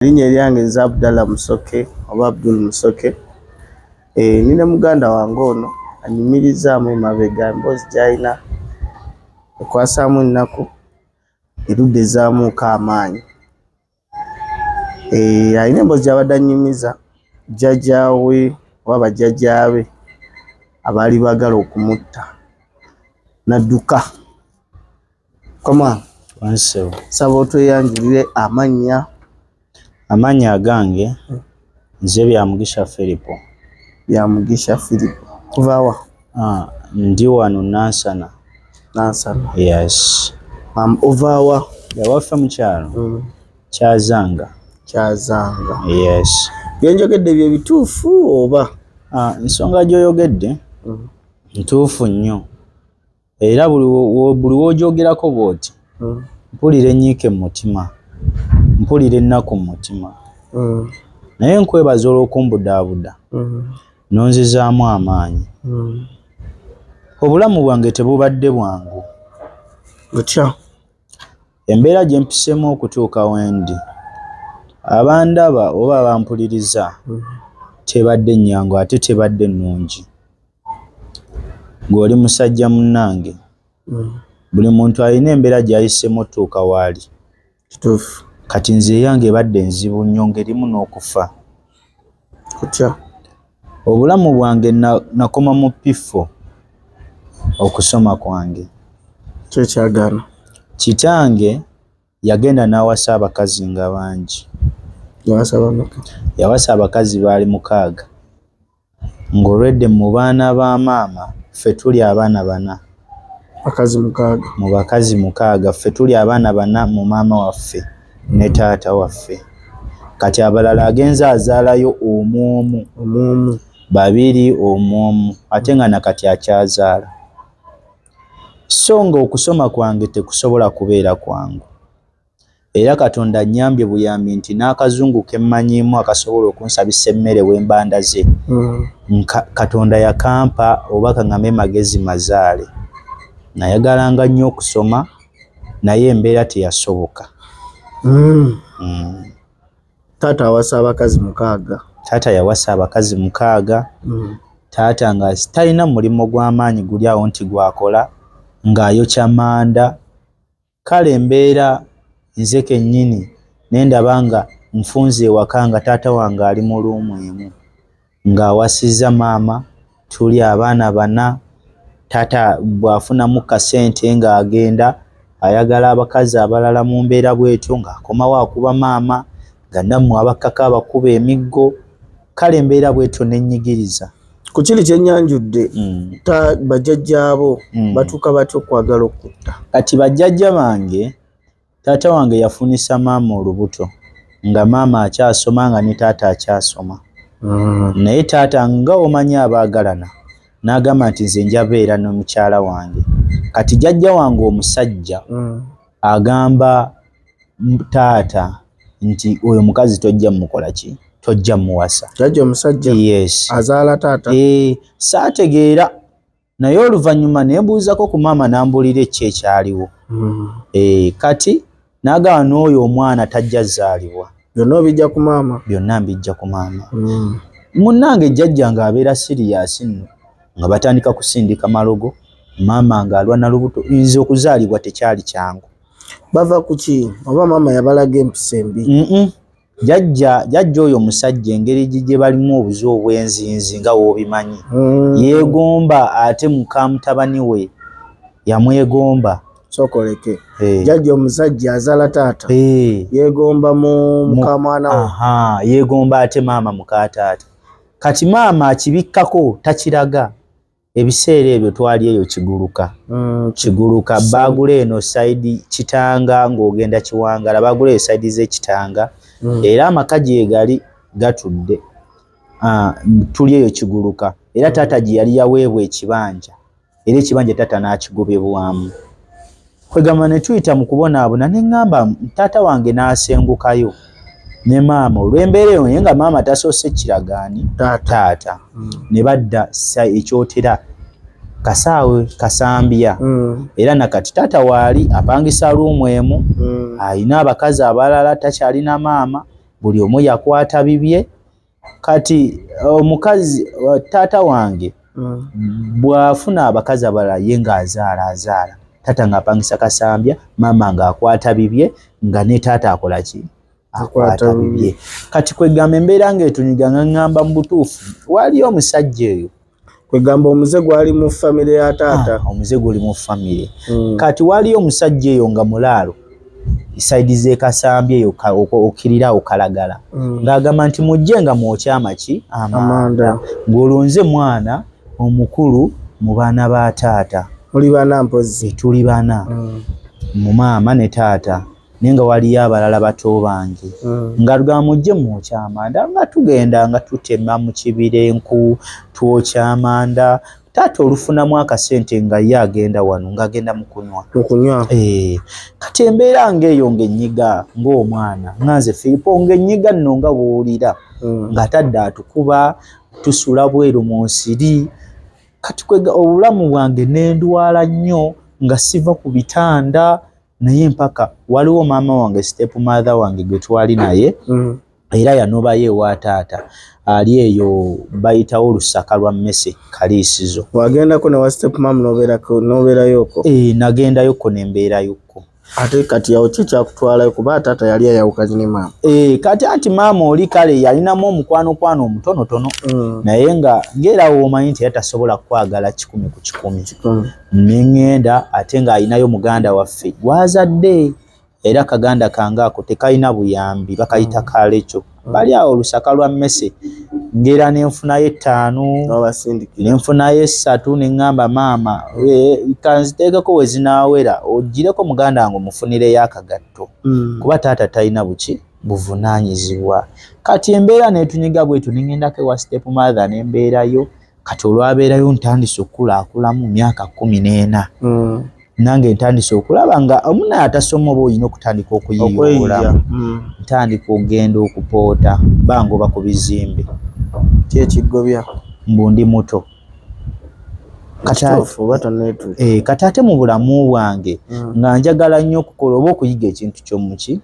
Linnya lyange nze Abdallah Musoke oba Abdul Musoke. Nina muganda wange ono anyumirizaamu emabega emboozi gy'alina ekwasaamu ennaku erudde ezaamuuko amaanyi. Alina emboozi gy'abadde annyumiza jjajjaawe oba bajjajjaabe abaali baagala okumutta n'adduka. Koma saba otweyanjulire amannya. Amannya agange nze Byamugisha Filipo. Byamugisha Filipo. Kuva wa? Ndi wano Nansana. Nansana. Yes. Ova wa? Yawaffe mu kyalo. Kyazanga. Kyazanga. Yes. Byenjogedde bye bituufu oba? Ensonga gy'oyogedde ntuufu nnyo. Era buli w'ogyogerako bw'oti mpulira ennyiike mu mutima. Mpulira ennaku mu mutima. Naye nkwebaza olw'okumbudaabuda nonzizaamu amaanyi. Obulamu bwange tebubadde bwangu. Butya? Embeera gye mpiseemu okutuuka wendi abandaba oba abampuliriza tebadde nnyangu ate tebadde nnungi. Ng'oli musajja munnange buli muntu alina embeera gy'ayiseemu otuuka waali. Kituufu. Kati nze eyange ebadde nzibu nnyo ng'erimu n'okufa. Kutya? Obulamu bwange nakoma mu pifo okusoma kwange. Kyo kyagaana. Kitange yagenda n'awasa abakazi nga bangi. Yawasa abakazi baali 6. Ng'olwedde mu baana ba maama ffe tuli abaana 4. Mu bakazi 6 ffe tuli abaana 4 mu maama waffe ne taata waffe. Kati abalala agenze azaalayo omwomu. 2 omwomu ate nga nakati akyazaala. So ng'okusoma kwange tekusobola kubeera kwangu. Era Katonda annyambye buyambi nti n'akazungu ke mmanyiimu akasobola okunsabisa emmere w'embandaze. Katonda yakampa oba kaŋŋame magezi mazaale. Nayagalanga nnyo okusoma naye embeera teyasoboka. Taata awasa abakazi 6. Taata yawasa abakazi 6. Taata nga talina mulimo gw'amaanyi guli awo nti gwakola ng'ayokya manda. Kale embeera nze kennyini ne ndaba nga nfunze ewaka nga taata wange ali mu luumu emu ng'awasizza maama tuli abaana 4. Taata bw'afunamu kasente ng'agenda ayagala abakazi abalala mu mbeera bw'etyo ng'akomawo akuba maama nga nammwe abakkako abakuba emiggo. Kale embeera bw'etyo nennyigiriza. Ku kiri kyenyanjudde bajjajjaabo batuuka batya okwagala okutta? Kati bajjajja bange taata wange yafunisa maama olubuto nga maama akyasoma nga ne taata akyasoma. Naye taata nga omanyi abaagalana n'agamba nti nze njabeera ne mukyala wange. Kati jjajja wange omusajja agamba taata nti oyo mukazi tojja mukola ki? Tojja muwasa. Jjajja omusajja? Yes. Azaala taata? Saategeera. Naye oluvannyuma neebuuzako ku maama n'ambuulira ekyaliwo. Kati n'agamba n'oyo omwana tajja zaalibwa. Byonna obijja ku maama? Byonna mbijja ku maama. Munnange jjajja ng'abeera siriyasi nno nga batandika kusindika malogo, maama ng'alwa na lubuto. Nze okuzaalibwa tekyali kyangu. Bava ku ki? Oba maama yabalaga empisa embi? Jjajja oyo omusajja engeri gye balimu obuzi obw'enzinzi nga w'obimanyi. Yeegomba ate muka mutabani we yamwegomba. Sokoleke. Jjajja omusajja azaala taata yeegomba mu muka mwana we. Yeegomba ate maama muka taata. Kati maama akibikkako takiraga. Ebiseera ebyo twali eyo Kiguluka baagula eno sayidi Kitanga ng'ogenda Kiwangala baagula eyo sayidi z'Ekitanga. Era amaka gye gali gatudde tuli eyo Kiguluka. Era taata gye yali yaweebwa ekibanja era ekibanja taata n'akigobebwamu. Kwegamba ne tuyita mu kubonaabona ne ŋŋamba taata wange n'asengukayo ne maama olw'embeera eyo naye nga maama tasoose kiragaani taata. Ne badda ekyotera kasaawe Kasambya. Era nakati taata waali apangisa luumu emu alina abakazi abalala takyalina maama buli omu yakwata bibye. Kati omukazi taata wange bw'afuna abakazi abalala ye ng'azaala taata ng'apangisa kasambya, maama ng'akwata bibye, nga ne taata akola ki? Akwata bibye. Kati kwegamba embeera ng'etunyiga ng'angamba mu butuufu waliyo omusajja eyo. Kwegamba omuze gwali mu famire ya taata. Omuze guli mu famire. Kati waliyo omusajja eyo nga mulaalo isaidi ze kasambye eyo okirirawo Kalagala, ng'agamba nti mujje nga mwokya amaki? Amanda. Ng'olwo mwana omukulu mu baana ba taata. Muli bana mpozi? Tuli bana. Mu maama ne taata, naye nga waliyo abalala bato bange. Nga lugamba mujje mwokya amanda, nga tugenda nga tutema mu kibira enku twokya amanda. Taata olufunamu akasente nga ye agenda wano ng'agenda mu kunywa. Kati embeera ng'eyo ng'ennyiga ng'omwana nganze Filipo ng'ennyiga nno nga bw'owulira nga tadde atukuba tusula bweru mu nsiri. Kati obulamu bwange n'endwala nnyo nga siva ku bitanda, naye mpaka waliwo maama wange step mother wange gwe twali naye era yanobayo ewa taata ali eyo bayitawo Lusaka lwa Mmese Kaliisizo. Wagendako ne wa step mom nobeerayoko? Nagendayoko ne mbeerayoko. Ate kati yawo ki kyakutwalayo kuba taata yali ayawukanye ne maama? Kati anti maama oli kale yalinamu omukwano omutonotono, naye ng'era omanyi nti tasobola kwagala 100 ku 100. Neŋŋenda ate ng'alinayo muganda waffe gwazadde, era kaganda kange ako tekalina buyambi, bakayita Kalecho. Bali awo Lusaka lwa Mmese. Ngera nenfunayo 5, nenfunayo 3, neŋŋamba maama kanziteekeko we zinaawera ogireko muganda wange omufunireyo akagatto, kuba taata talina buvunaanyizibwa. Kati embeera neetunyiga bwetu, neŋŋendako ewa step mother nembeerayo. Kati olwabeerayo ntandise okukulakulamu myaka 14. Nange ntandise okulaba nga omunaye atasoma oba olina okutandika okuyiyoolamu. Ntandika okugenda okupoota bangoba ku bizimbe. Kyekigobya mbu ndi muto. Kati ate mu bulamu bwange nga njagala nnyo okukola oba okuyiga ekintu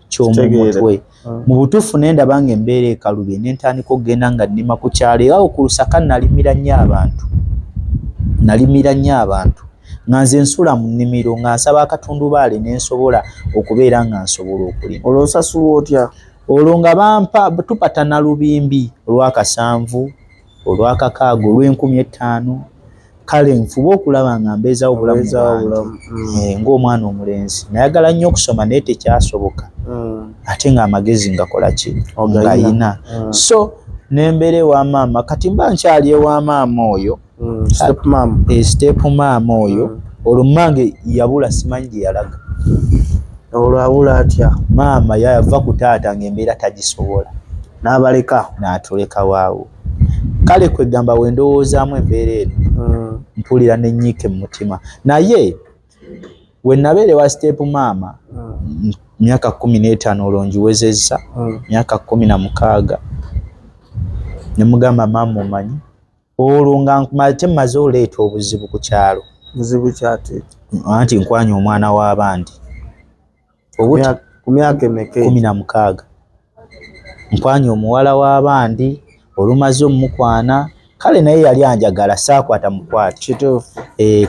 ky'omumutwe. Mu butuufu ne ndaba nga embeera ekalubye, ne ntandika okugenda nga nnima ku kyalo. Era ku Lusaka nalimira nnyo abantu. Nga nze nsula mu nnimiro nga nsaba akatundubaali ne nsobola okubeera nga nsobola okulima. Olwo osasulwa otya? Olwo nga bampa tupatana lubimbi olw'akasanvu, olw'akakaaga, olw'50,000. Kale nfuba okulaba nga mbeezawo obulamu bwange ng'omwana omulenzi. Nayagala nnyo okusoma naye tekyasoboka. Ate ng'amagezi ngakola ki? Ng'ayina. So nembeera ewa maama. Kati mba nkyali ewa maama oyo. Step maama oyo. Olwo mmange yabula, simanyi gye yalaga. Olwo abula atya? Maama yava ku taata ng'embeera tagisobola. N'abaleka? N'atuleka waawo. Kale kwegamba we ndowoozaamu embeera eno mpulira n'ennyiike mu mutima. Naye we nabeera ewa step maama myaka 15 olwo ngiwezezza, myaka 16. Ne mugamba maama omanyi olwo nga maze oleeta obuzibu ku kyalo. Buzibu kyate? Anti nkwanya omwana w'abandi. Ku myaka emeka? 16. Nkwanya omuwala w'abandi, olumaze omukwana. Kale naye yali anjagala, saakwata mukwate. Kituufu.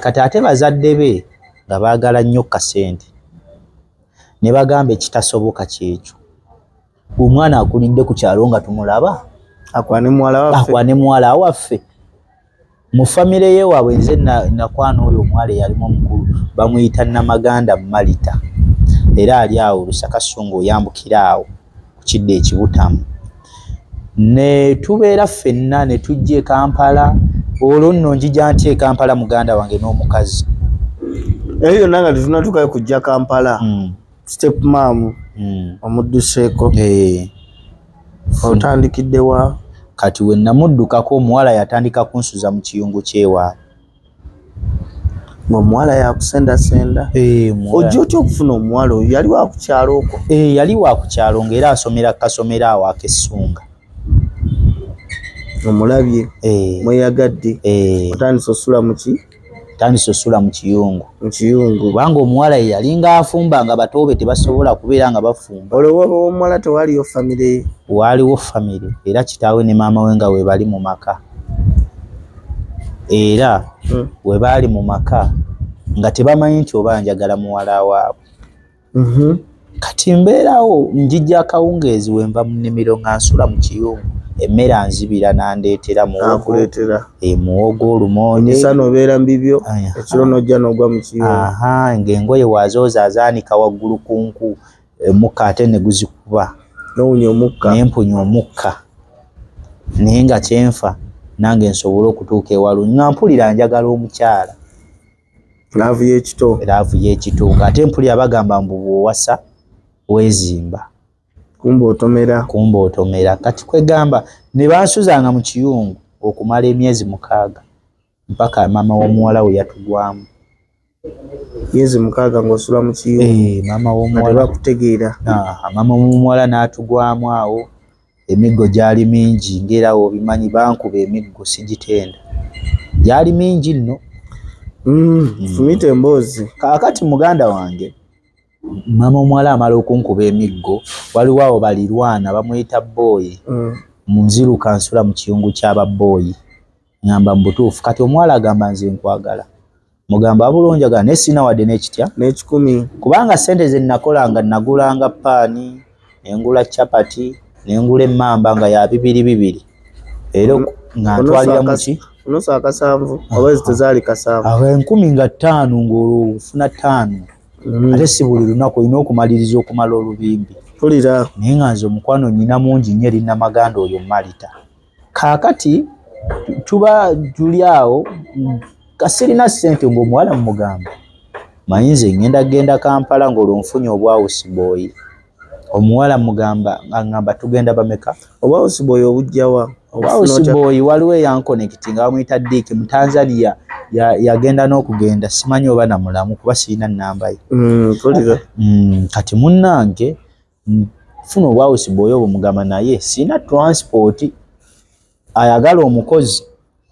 Kati ate bazadde be nga baagala nnyo kasente. Ne bagamba ekitasoboka kyekyo. Omwana akulidde ku kyalo nga tumulaba. Akwane muwala waffe. Mu famire ye waabwe nze nakwana oyo omuwala eyalimu omukulu bamuyita Namaganda Malita. Era ali awo Lusaka Ssungu oyambukira awo ku kidde ekibutamu. Ne tubeera ffenna ne tujja e Kampala. Olwo nno njija nti e Kampala muganda wange n'omukazi. Eyo yonna nga tetunatuukayo kujja Kampala. Step mom omudduseeko. Otandikidde wa? Kati we namuddukako omuwala yatandika kunsuza mu kiyungu ky'ewaabwe. Omuwala yakusendasenda? Ojja otya okufuna omuwala oyo? Yali wa ku kyalo okwo? Yali wa ku kyalo ng'era asomera kasomero awo ak'Essunga. Omulabye? Mweyagadde? Otandise osula mu ki? tandise osula mu kiyungu kubanga omuwala ye yalinga afumba nga bato be tebasobola kubeera nga bafumba. Olwo omuwala tewaliyo famire? Waaliwo famire era kitaawe ne maama we nga we bali mu maka era we baali mu maka nga tebamanyi nti oba njagala muwala waabwe. Kati mbeerawo njijja akawungeezi we nva mu nnimiro nga nsula mu kiyungu, emmere anzibira n'andeetera muwogo olumonde. Emisana obeera mu bibyo, ekiro n'ojja n'ogwa mu kiyungu. Ng'engoye wazooza azaanika waggulu ku nku, omukka ate ne guzikuba. N'owunya omukka. N'empunya omukka. Naye nga kyenfa nange nsobole okutuuka ewala nga mpulira njagala omukyala. Laavu y'ekito. Laavu y'ekito. Ng'ate mpulira bagamba mbu bw'owasa weezimba. Kumba otomera. Kati kwegamba ne bansuzanga mu kiyungu okumala emyezi 6 mpaka maama w'omuwala we yatugwamu. Myezi 6 ng'osula mu kiyungu? Maama w'omuwala bakutegeera. Maama w'omuwala n'atugwamu awo. Emiggo gyali mingi ng'era obimanyi bankuba emiggo sigitenda. Gyali mingi nno. Fumita emboozi. Kaakati muganda wange maama omuwala amala okunkuba emiggo, waliwo awo balirwana bamuyita booyi. Munziruka nsula mu kiyungu ky'ababooyi. Ngamba mu butuufu kati omuwala agamba nze nkwagala. Mugamba abulungi njagala naye sina wadde n'ekitya n'ekikumi. Kubanga ssente ze nakolanga nagulanga paani, nengula capati, nengula emmamba nga ya 200. Era nga ntwalira mu ki? Onosa akasanvu oba zitezaali kasanvu. Awo 15,000 ng'ofuna 5. Ate si buli lunaku olina okumaliriza okumala olubimbi. Pulira. Naye nga nze omukwano nnyina mungi nnyo eri Namaganda oyo Malita. Kaakati tuba tuli awo kasirina ssente ng'omuwala mugamba manyi nze ngenda Kampala ng'olwo nfunye obwawusi booyi. Omuwala mugamba ngamba tugenda bameka? Obwawusi booyi obujjawa? Obwawusi booyi waliwo eyankonekiti nga bamuyita Dick mu Tanzania yagenda n'okugenda simanyi oba na mulamu kuba sirina nnamba ye. Kati munnange funa obwawusi booyi obwo mugamba naye sirina transport, ayagala omukozi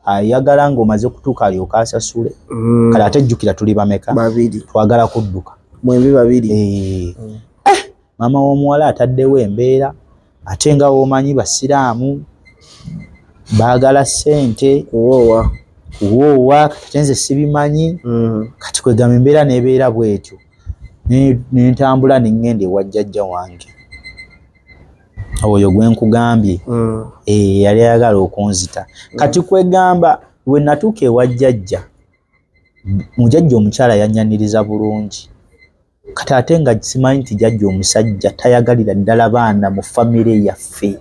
ayagala ng'omaze kutuuka alyoka asasule. Kale ate jjukira tuli bameka? 2. Twagala kudduka. Mwembi 2. Maama w'omuwala ataddewo embeera ate nga omanyi basiraamu baagala ssente kuwoowa kati nze sibimanyi. Kati kwegamba embeera n'ebeera bw'etyo n'entambula ne ŋŋenda ewa jjajja wange oyo gwe nkugambye. Yali ayagala okunzita. Kati kwegamba we natuuka ewa jjajja, mujjajja omukyala yannyaniriza bulungi. Kati ate nga simanyi nti jjajja omusajja tayagalira ddala baana mu famire yaffe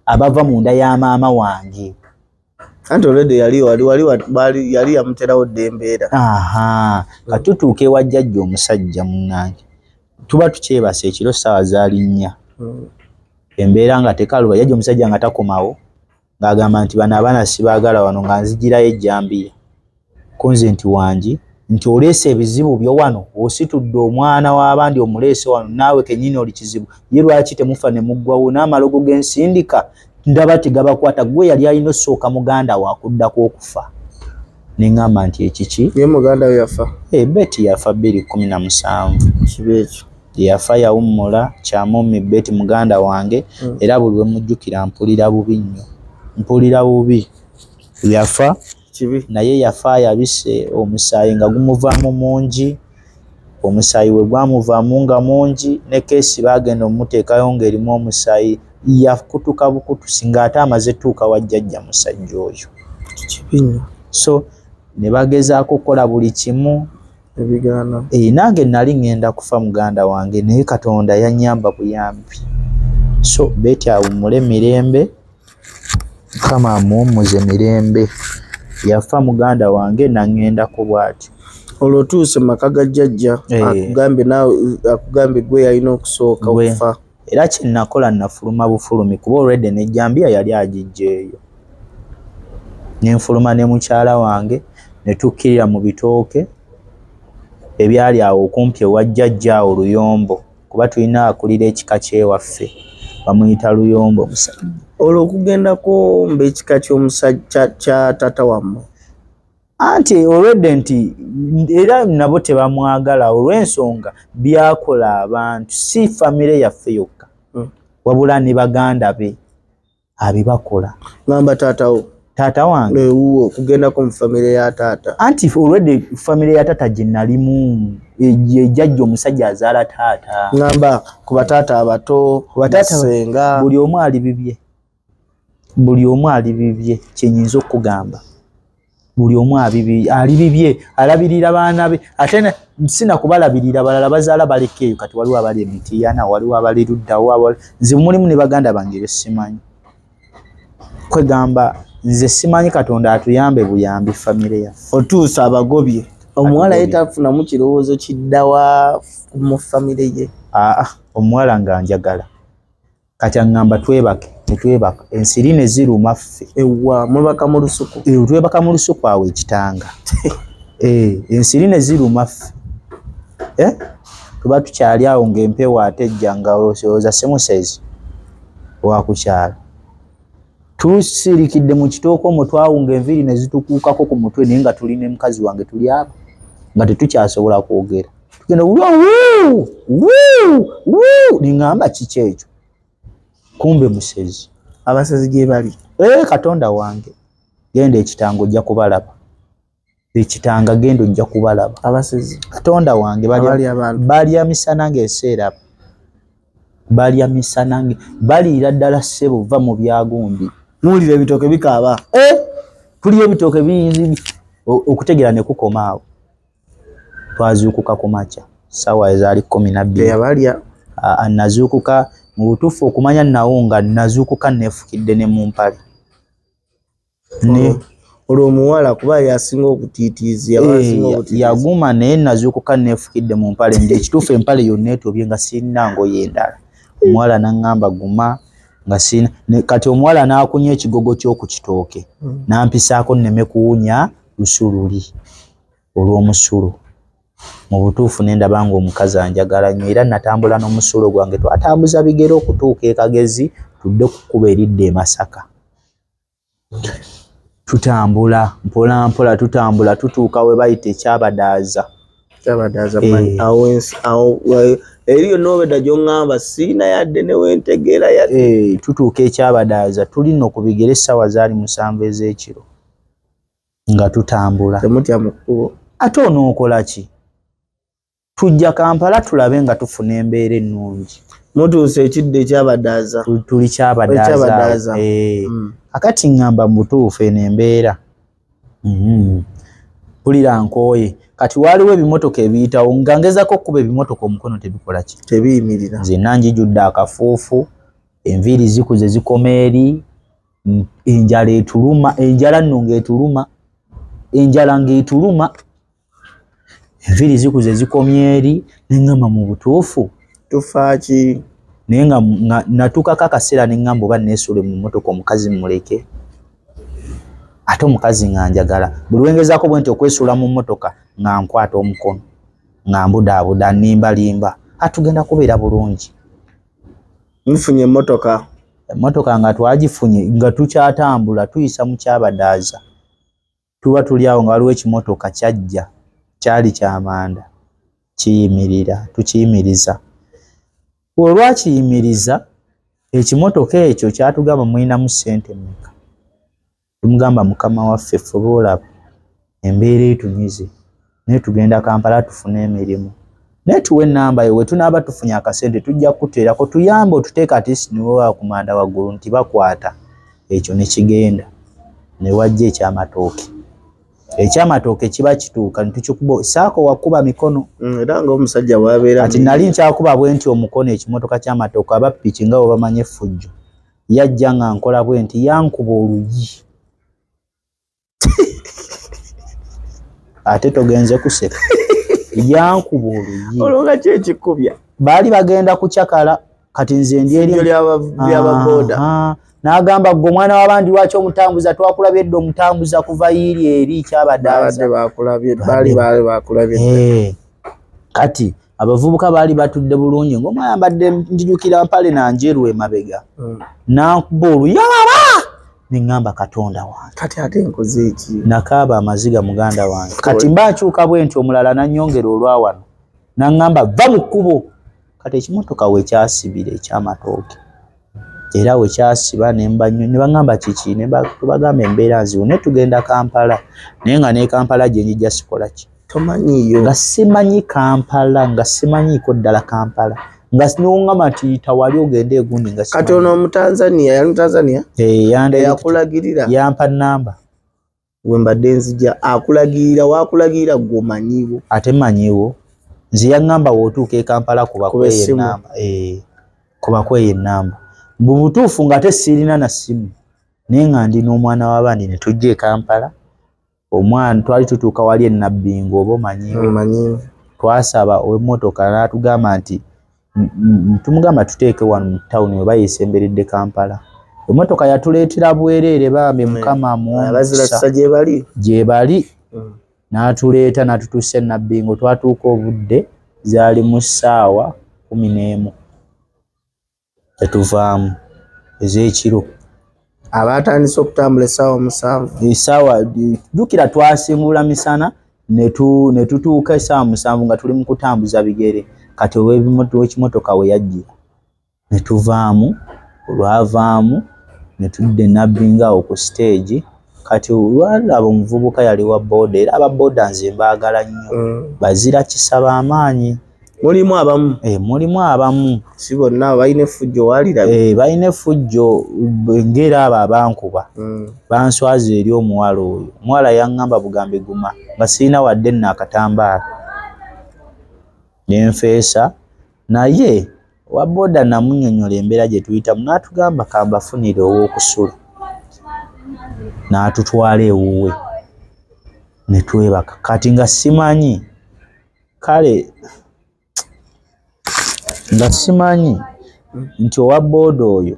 abava mu nda ya maama wange. Anti already yali yamuterawo dde embeera. Kati tutuuka ewa jjajja omusajja munnange tuba tukyebasa ekiro ssaawa zaali 4. Embeera nga tekaluba jjajja omusajja nga takomawo ng'agamba nti bano abaana sibaagala wano nga nzigirayo ejjambiya. Kunze nti wangi nti oleese ebizibu byo wano ositudde omwana w'abandi omuleese wano naawe kennyini oli kizibu ye lwaki temufa ne muggwawo n'amalogo g'ensindika ndaba tegabakwata gwe yali alina osooka muganda wakuddako okufa. Ne ŋŋamba nti ekiki? Ye muganda we yafa? Beti yafa 2017. Kiba ekyo. Yafa yawummula kyamummi Beti muganda wange era buli we mujjukira mpulira bubi nnyo. Mpulira bubi. Yafa kibi. Naye yafa yabise omusaayi nga gumuvaamu mungi. Omusaayi we gwamuvaamu nga mungi ne keesi baagenda omuteekayo ng'erimu omusaayi yakutuka bukutu singa ate amaze tuuka wa jjajja musajja oyo. Kibi nnyo. So ne bagezaako okukola buli kimu ebigaana. Nange nali ŋŋenda kufa muganda wange naye Katonda yannyamba buyambi. So Beti awummule mirembe, Mukama amuwummuze mirembe. Yafa muganda wange naŋŋendako bw'atyo. Olwo otuuse mu maka ga jjajja akugambe gwe yalina okusooka okufa. Era kye nakola nafuluma bufulumi kuba olwedde n'ejjambiya yali agiggya eyo. Ne nfuluma ne mukyala wange ne tukkirira mu bitooke ebyali awo okumpi ewa jjajja awo Luyombo kuba tulina akulira ekika ky'ewaffe bamuyita Luyombo musajja. Olwo okugendako mbe ekika ky'omusajja kya taata wammwe? anti olwedde nti era nabo tebamwagala olw'ensonga byakola abantu si famire yaffe yokka wabula ne baganda be abibakola. Ngamba taata wange uwo kugendako mu famire ya taata anti olwedde famire ya taata gye nalimu ejjajja omusajja azaala taata. Ngamba ku bataata abato basenga buli omu ali bibye kyenyinza okugamba. Buli omu ali bibye alabirira baana be ate sina kubalabirira balala bazaala balekeeyo kati waliwo abali Emitiyana waliwo abali luddawo nze mulimu ne baganda bange besimanyi kwegamba nze simanyi Katonda atuyambe buyambi famire yaffe. Otuusa abagobye omuwala yetafunamu kirowoozo kiddawa mu famire ye. Omuwala nga njagala kati aŋŋamba twebake netwebaka ensiri ne ziruma ffe ewa mwebaka mu lusuku twebaka mu lusuku awo ekitanga ensiri ne ziruma ffe tuba tukyali awo ng'empewo ate ejja nga olowooza semusezi wakukyala tusirikidde mu kitooka omwo twawunga enviiri ne zitukuukako ku mutwe naye nga tuli ne mukazi wange tuli abo nga tetukyasobola kwogera tugenda niŋŋamba kiki ekyo kumbe musezi abasezi gye bali Katonda wange genda ekitanga ojja kubalaba ekitanga genda ojja kubalaba abasezi Katonda wange balya misana ng'eseera balya misana baliira ddala ssebo va mu byagundi muwulira ebitooke bikaaba tulya ebitooke biyinzi okutegera ne kukoma awo twazuukuka ku makya ssaawa ezaali 12 yabalya nazuukuka mu butuufu okumanya nawunga nazuukuka neefukidde ne mu mpale olwo omuwala kuba yasinga okutiitiizi yaguma naye nazuukuka neefukidde mu mpale nti ekituufu empale yonna etobye nga sirina ngoye endala. Omuwala n'aŋŋamba guma nga sirina kati omuwala n'akunya ekigogo ky'oku kitooke n'ampisaako nneme kuwunya lusululi olw'omusulo. Mu butuufu ne ndaba ng'omukazi anjagala nnyo era natambula n'omusulo gwange twatambuza bigere okutuuka e Kagezi tudde ku kkubo eridda e Masaka. Tutambula mpola mpola tutambula tutuuka we bayita ekyabadaaza. Eriyo n'obedda gy'oŋŋamba sirina yadde ne wentegeera yadde. Tutuuka ekyabadaaza tulina ku bigere essaawa zaali 7 ez'ekiro nga tutambula. Temutya mu kkubo ate onookola ki? Tujja Kampala tulabe nga tufuna embeera ennungi. Mutuuse ekidde ekyabadaaza tuli kyabadaaza akati ŋŋamba mu butuufu eno embeera pulira nkooye kati waaliwo ebimotoka ebiyitawo nga ngezako okkuba ebimotoka omukono tebikola ki tebiyimirira. Nze nanjijjudde akafuufu enviiri zikuze zikoma eri enjala etuluma enjala nno ng'etuluma enjala ng'etuluma enviiri zikuze zikomye eri neŋŋamba mu butuufu tufaaki naye nga natuukako akaseera neŋŋamba oba neesule mu mmotoka omukazi mmuleke ate omukazi nga njagala buli wengezaako bwe nti okwesuula mu mmotoka nga nkwata omukono nga mbudaabuda nimbalimba atugenda kubeera bulungi. Mufunye emmotoka nga twagifunye nga tukyatambula tuyisa mu kyabadaaza tuba tuli awo nga waliwo ekimotoka kyajja kyali kyamanda kiyimirira tukiyimiriza. Olwakiyimiriza ekimotoka ekyo kyatugamba mulinamu ssente mmeka? Tumugamba mukama waffe ffe boolaba embeera etunyize naye tugenda Kampala tufune emirimu naye tuwe ennamba yo we tunaaba tufunye akasente tujja kukuteerako tuyambe otuteeka atiisi niwe wakumanda waggulu nti bakwata ekyo ne kigenda ne wajja eky'amatooke kiba kituuka netukikuba saako wakuba mikono era ng'omusajja bw'abeera kati nali nkyakuba bwe nti omukono ekimotoka ky'amatooke abappiki nga bwe bamanye effujjo yajja nga nkola bwe nti yankuba oluyi ate togenze kuseka yankuba oluyi olwonga ki ekikubya baali bagenda kucyakala kati nze ndi eri ly'ababooda n'agamba gwe omwana w'abandi lwaki omutambuza twakulabye edda omutambuza kuva yiri eri kyabadaaza bakulabye kati abavubuka baali batudde bulungi ng'omwana ayambadde njijukira mpale na njeru emabega n'ankuba oluyi ningamba Katonda wange kati ate nkoze ki nakaaba amaziga muganda wange kati mbakyuka bwenti omulala nanyongera olwawano nangamba va mu kkubo kati ekimotoka we kyasibira ekyamatooke era we kyasiba ne bagamba kiki ne bagamba embeera nzibu ne tugenda Kampala naye nga ne Kampala gye njija sikola ki tomanyiyo nga simanyi Kampala nga simanyiiko ddala Kampala nga nongamba nti tawali ogende egundi nga kati ono Mutanzania yali Mutanzania yakulagirira yampa namba we mbadde nzija akulagirira wakulagirira gwomanyiwo ate manyiwo nze yaŋŋamba wootuuka e Kampala kubakweye enamba kubakweye enamba mu butuufu nga tesiirina na ssimu naye nga ndi n'omwana w'abandi ne tujja e Kampala omwana twali tutuuka wali e Nabbingo oba omanyiwo twasaba ow'emmotoka n'atugamba nti tumugamba tuteeke wano mu tawuni we bayeesemberedde Kampala emmotoka yatuleetera bwereere bambi mukama abazira gye bali n'atuleeta n'atutuusa e Nabbingo twatuuka obudde zaali mu ssaawa 11 tetuvaamu ez'ekiro abatandise okutambula essaawa 7 essaawa jjukira twasimbula misana ne tutuuka essaawa 7 nga tuli mu kutambuza bigere kati ow'ekimotoka we yajjira ne tuvaamu olwavaamu ne tudde Nabbingo awo ku stage kati olwalaba omuvubuka yali wa booda era ababooda nze mbaagala nnyo bazira kisaba amaanyi mulimu abamu mulimu abamu si bonna balina effujjo walirabe balina effujjo ngera abo abankuba banswaza eri omuwala oyo omuwala yaŋŋamba bugambe guma nga sirina wadde nno akatambaala nenfeesa naye wa booda namunnyonnyola embeera gye tuyitamu n'atugamba kambafunire ow'okusula n'atutwala ewuwe ne twebaka kati nga simanyi kale nga simanyi nti owa booda oyo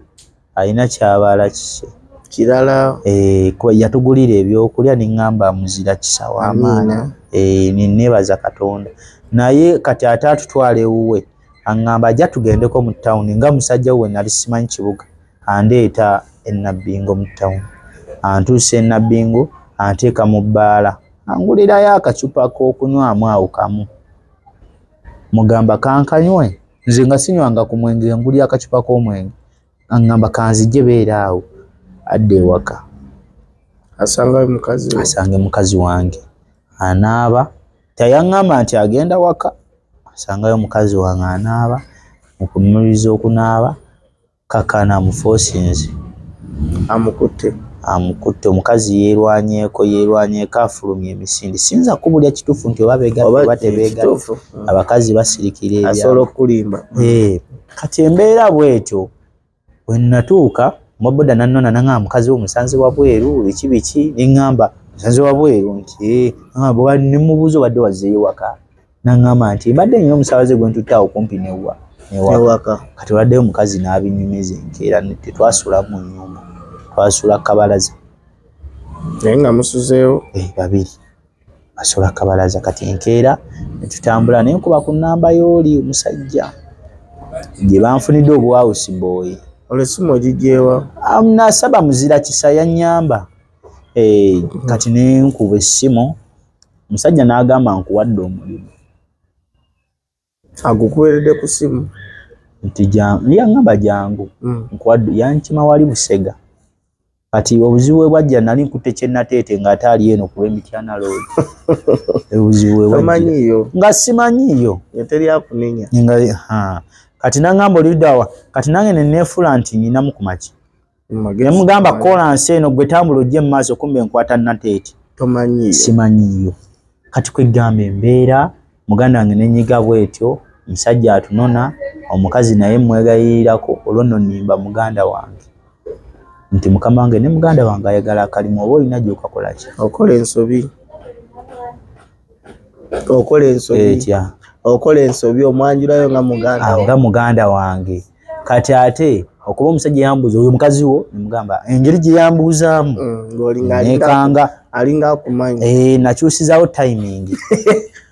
alina kyabaala kise kirala yatugulira ebyokulya neŋŋamba muzira kisa w'amaanyi neneebaza Katonda naye kati ate atutwala ewuwe aŋŋamba ajja tugendeko mu tawuni nga musajja we nali simanyi kibuga andeeta e Nabbingo mu tawuni antuusa e Nabbingo anteeka mu bbaala angulirayo akacupa k'okunywamu awo kamu mugamba kankanywe nze nga sinywanga ku mwenge ngulya akacupa k'omwenge aŋŋamba kanzijje beera awo adda ewaka asange mukazi wange anaaba tayaŋŋamba nti agenda waka asangayo mukazi wange anaaba mukumuliriza okunaaba kakana amufoosinze amukutte omukazi yeerwanyeeko afulumya emisinde siyinza kubulya kituufu nti oba beegatta tebeegatta abakazi basirikira asobola okulimba kati embeera bwetyo we natuuka mwaboda nannona naŋŋamba mukazi we musanze wabweru biki neŋŋamba musanze wabweru nti ne mubuuza obadde wazzeeyo waka naŋŋamba nti mbadde nnyo omusaabaze gwe ntutte awo kumpi newaka kati oladdeyo omukazi n'abinyumiza enkeera tetwasula mu nnyumba twasula kabalaza naye nga musuzeewo babiri basula kabalaza kati enkeera netutambula naye nkuba ku nnamba y'oli omusajja gye banfunidde obuwawusi booyi olwesimu ogigyewa nasaba muzira kisa yannyamba kati nenkuba essimu omusajja n'agamba nkuwadde omulimu agukuweredde ku ssimu nti yaŋŋamba jangu nkuwadde yankima wali Busega kati obuzibu bwe bwajja nali nkutte kyennateete ng'ate ali eno kuba Emityana Road obuzibu bwe bwajja nga simanyiiyo teri akunenya kati naŋŋamba oliddawa kati nange neneefula nti ninamu ku maki nemugamba kolansi eno gwe tambula ojje mu maaso kumbe nkwata nateete simanyiiyo kati kwegamba embeera muganda wange nenyiga bwetyo omusajja atunona omukazi naye mwegayirirako olwo nno nnimba muganda wange nti mukama wange ne muganda wange ayagala akalimu oba olina gy'okakola ki okola ensobi omwanjulayo nga muganda wange kati ate okuba omusajja yambuuza oyo mukazi wo nemugamba engeri gye yambuuzaamu nekanga alinga akumanyi nakyusizaawo timing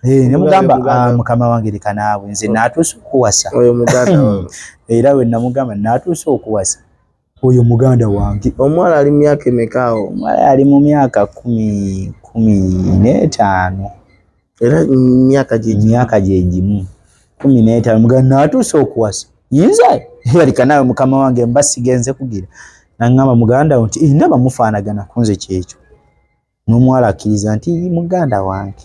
nemugamba mukama wange leka naawe nze natuusa okuwasa era we namugamba natuusa okuwasa oyo muganda wange. Omwala ali myaka emekaawo? Omwala ali mu myaka 15 era myaka gyegimu 15 muganda atuuse okuwasa yinza yalika nawe mukama wange mba sigenze kugira naŋŋamba muganda nti ndaba mufaanagana kunze kyekyo n'omuwala akkiriza nti muganda wange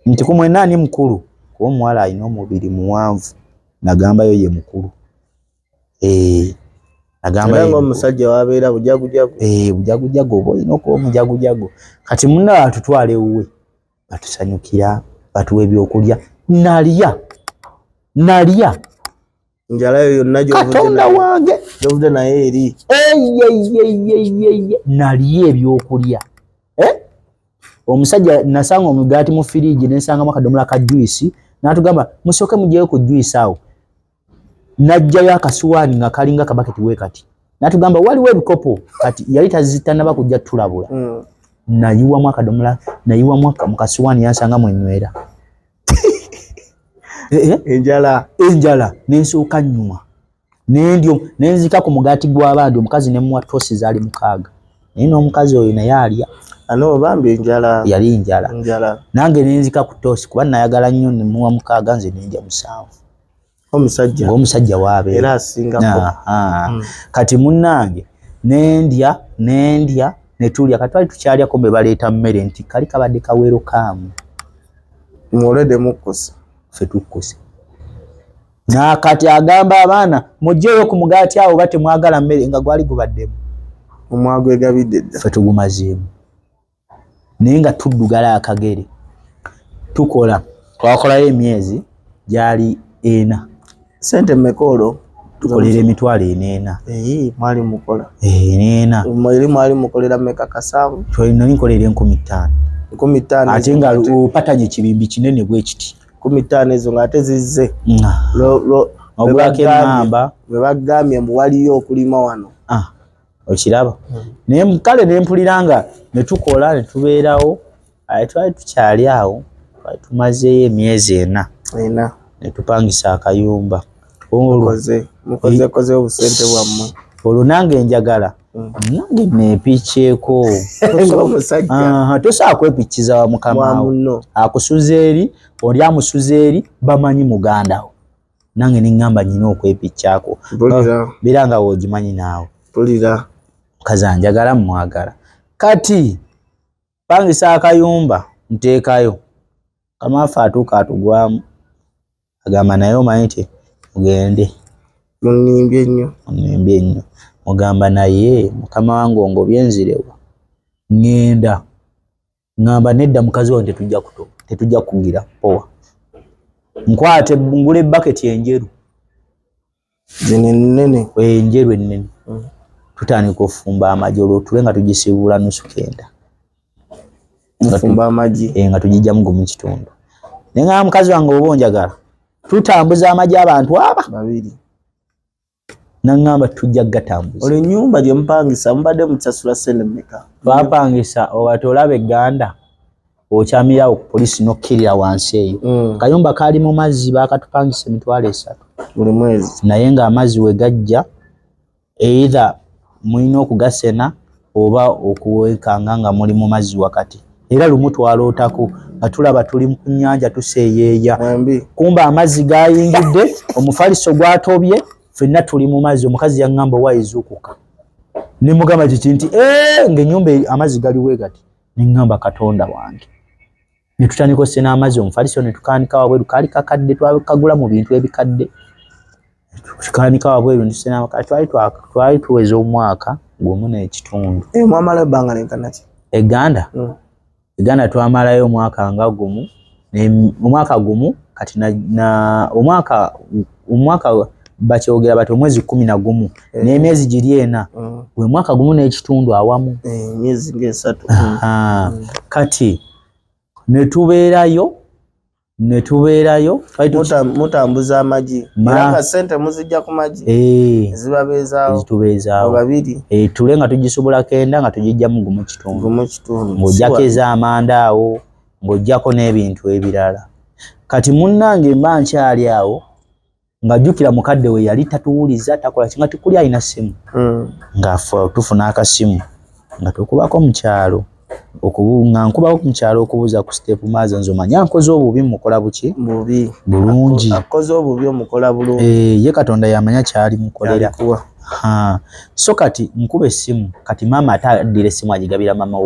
nti kumwe nani mukulu kuba omuwala alina omubiri muwanvu nagambayo ye mukulu era ng'omusajja wabeera bujagujagu bujagujagu oba olina okuba omujagujagu kati munna batutwala ewuwe batusanyukira batuwa ebyokulya nalya njala yo yonna Katonda wange gyovudde naye eri nalya ebyokulya omusajja nasanga omugaati mu firiigi nensangamu akadomola ka juisi n'atugamba musooke mugyeyo ku juisi awo najjayo akasuwaani nga kalinga kabaketi we kati n'atugamba waliwo ebikopo kati yali tazitanaba kujja tulabula nayiwamu akadomola nayiwamu mu kasuwaani yansangamu enywera enjala nensooka nnyuma nendyo nenzika ku mugaati gw'abandi omukazi nemuwa toosi zaali 6 naye n'omukazi oyo naye alya ano bambi enjala yali njala nange nenzika ku toosi kuba nayagala nnyo nemuwa 6 nze nendya 7 ng'omusajja waabeera era asingako kati munnange nendya netulya kati twali tukyalyako mbe baleeta mmere nti kali kabadde kaweero kaamu mwolede mukkusa ffe tukkuse nakati agamba abaana mugyeyo ku mugaati awo oba temwagala mmere nga gwali gubaddemu omwagwegabidde dda ffe tugumazeemu naye nga tuddugala akagere twakolayo emyezi gyali 4 sente mmeka tukolera emitwalo 4 mwali mukola 4 eri mwali mukolera mmeka kasanvu nali nkolera 15 ate nga opatanye ekibimbi kinene bwe kiti 15 ezo ng'ate zizze ogulako emmamba bwe bagambye mbu waliyo okulima wano okiraba naye kale nempulira nga netukola netubeerawo twali tukyali awo twali tumazeeyo emyezi 4 netupangisa akayumba mukoze obusente bwammwe olwo nange njagala nange neepikyeko tosobola kwepikkiza wa mukama wo akusuza eri oli amusuza eri bamanyi muganda wo nange neŋŋamba nyina okwepikkyako beera nga woogimanyi naawe mukazi anjagala mwagala kati pangisa akayumba nteekayo kamaafe atuuka atugwamu agamba naye omanyi nti mugende munnimbye nnyo mugamba naye mukama wange ongobye nzirewa ŋŋamba nedda mukazi wange tetujja kugira powa nkwate ngula ebbaketi enjeru enjeru ennene tutandika okufumba amagi olwo tule nga tugisiibula nusu 9 nga tugijjamu gumu kitundu naye nga mukazi wange oba onjagala tutambuza amagi abantu aba 2 naŋŋamba tujja gatambuza olwo ennyumba gye mupangisa mubadde mukyasula sente mmeka twapangisa owate olaba egganda okyamirawo ku poliisi nokkirira wansi eyo kayumba kaali mu mazzi bakatupangisa emitwalo 3 buli mwezi naye ng'amazzi we gajja either mulina okugasena oba okuwekanga nga muli mu mazzi wakati era lumu twalootako nga tulaba tuli ku nnyanja tuseeyeeya kumba amazzi gayingidde omufaliso gwatobye ffenna tuli mu mazzi omukazi yaŋŋamba wayizuukuka ne mugamba kiki nti ng'ennyumba amazzi galiwe gati neŋŋamba Katonda wange ne tutandika ossena amazzi omufaliso ne tukaanika wabweru kaali kakadde twakagula mu bintu ebikadde tukaanika wabweru ntusena twali tuweza omwaka gumu n'ekitundu mwamala ebbanga lenkana ki eganda twamalayo omwaka nga gumu omwaka gumu kati omwaka bakyogera bati omwezi 11 n'emyezi giri 4 gwe mwaka gumu n'ekitundu awamu emyezi nga 3 kati netubeerayo mutambuza amagi era nga sente muzijja ku magi zitubeezaawo 2 tule nga tugisobola 9 nga tugijjamu gumu kitundu ng'ojjako ez'amanda awo ng'ojjako n'ebintu ebirala kati munnange mba nkyali awo ng'ajjukira mukadde we yali tatuwuliza takola kinga tukuli alina simu ng'afa tufuna akasimu nga tukubako mu kyalo nga nkubako mu kyalo okubuuza ku Step Mother nze omanya nkoze obubi mukola buki bubi bulungi akoze obubi omukola bulungi ye Katonda yamanya kyali mukolera so kati nkuba essimu kati maama ataddira essimu agigabira maama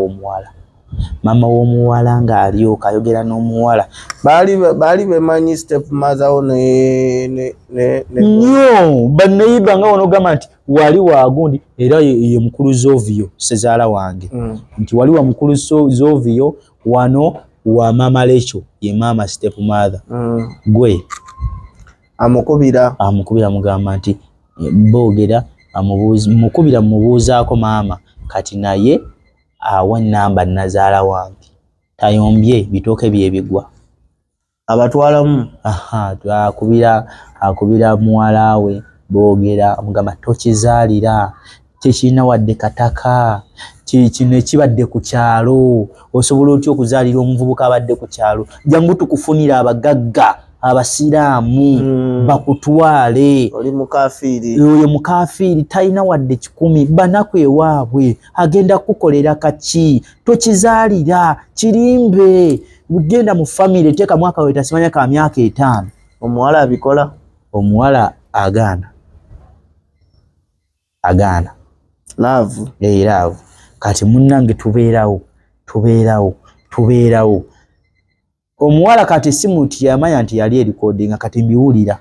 w'omuwala ng'alyoka ayogera n'omuwala baali bemanyi Step Mother wo nnyo bannayiba nga wonogamba nti wali wagundi era ye mukulu Zovio sezaala wange nti wali wa mukulu Zovio wano wa maama Lecho ye maama Step Mother gwe amukubira mugamba nti boogera mukubira mubuuzaako maama kati naye awa namba nazaala wange tayombye bitooke byebigwa abatwalamu akubira muwala we boogera amugamba tokizaalira tekirina wadde kataka kino ekibadde ku kyalo osobola otya okuzaalira omuvubuka abadde ku kyalo jangu tukufunira abagagga abasiraamu bakutwale oli mukafiiri oyo mukafiiri talina wadde 10 banaku ewaabwe agenda kukolera kaki tokizaalira kirimbe ugenda mu family teeka mwaka we tasimanya ka myaka 5 omuwala abikola omuwala agaana laavu laavu kati munnange tubeerawo omuwala kati simu tiyamanya nti yali erikodinga kati mbiwulira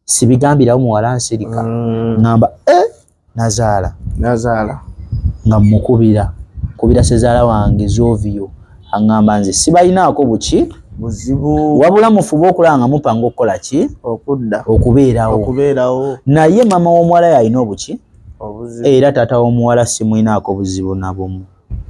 sibigambirawo muwala nsirika ngamba nazaala nga mukubira sezaala wange Zovio aŋŋamba nze sibalinaako buki buzibu wabula mufube okulaba nga mupanga okukola ki okubeerawo naye maama w'omuwala yalina obuki era taata w'omuwala simwinaako buzibu nabumu